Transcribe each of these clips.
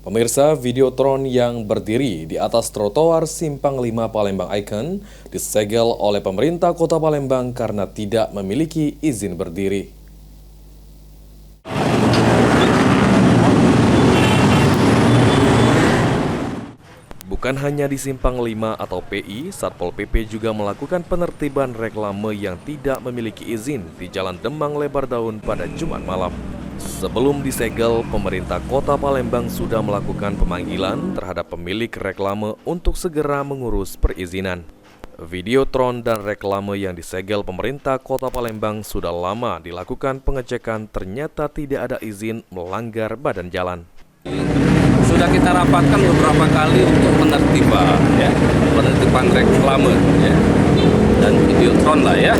Pemirsa, Videotron yang berdiri di atas trotoar Simpang 5 Palembang Icon disegel oleh pemerintah Kota Palembang karena tidak memiliki izin berdiri. Bukan hanya di Simpang 5 atau PI, Satpol PP juga melakukan penertiban reklame yang tidak memiliki izin di Jalan Demang Lebar Daun pada Jumat malam. Sebelum disegel, pemerintah Kota Palembang sudah melakukan pemanggilan terhadap pemilik reklame untuk segera mengurus perizinan. Videotron dan reklame yang disegel pemerintah Kota Palembang sudah lama dilakukan pengecekan, ternyata tidak ada izin melanggar badan jalan. Sudah kita rapatkan beberapa kali untuk penertiban reklame dan Videotron lah ya.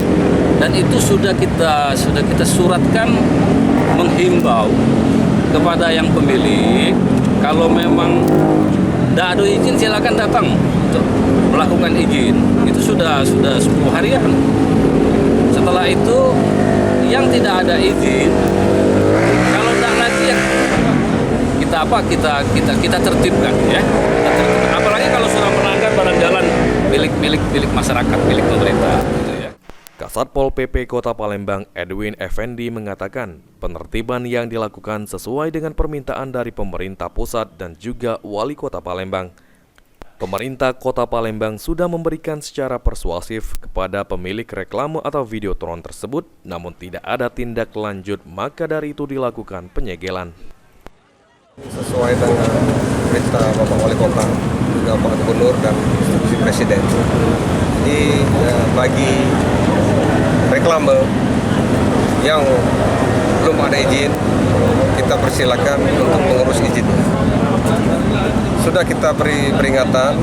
Dan itu sudah kita suratkan menghimbau kepada yang pemilik, kalau memang tidak ada izin silakan datang untuk melakukan izin. Itu sudah 10 harian. Setelah itu yang tidak ada izin, kalau tidak lagi ya kita tertibkan ya. Apalagi kalau sudah melanggar badan jalan milik masyarakat, milik pemerintah. Kasatpol PP Kota Palembang Edwin Effendi mengatakan penertiban yang dilakukan sesuai dengan permintaan dari pemerintah pusat dan juga Wali Kota Palembang. Pemerintah Kota Palembang sudah memberikan secara persuasif kepada pemilik reklame atau Videotron tersebut, namun tidak ada tindak lanjut, maka dari itu dilakukan penyegelan. Sesuai dengan perintah Bapak Wali Kota, juga Pak Gubernur dan instruksi Presiden. Jadi bagi reklame yang belum ada izin, kita persilakan untuk mengurus izin. Sudah kita beri peringatan,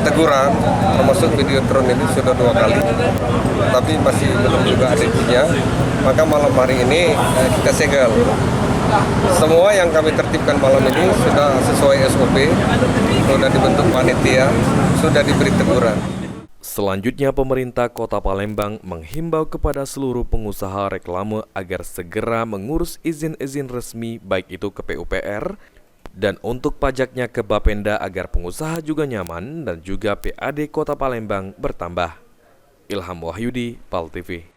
teguran, termasuk Videotron ini sudah 2 kali, tapi masih belum juga ada izinnya. Maka malam hari ini kita segel. Semua yang kami tertibkan malam ini sudah sesuai SOP, sudah dibentuk panitia, sudah diberi teguran. Selanjutnya, pemerintah Kota Palembang menghimbau kepada seluruh pengusaha reklame agar segera mengurus izin-izin resmi, baik itu ke PUPR dan untuk pajaknya ke Bapenda, agar pengusaha juga nyaman dan juga PAD Kota Palembang bertambah. Ilham Wahyudi, PAL TV.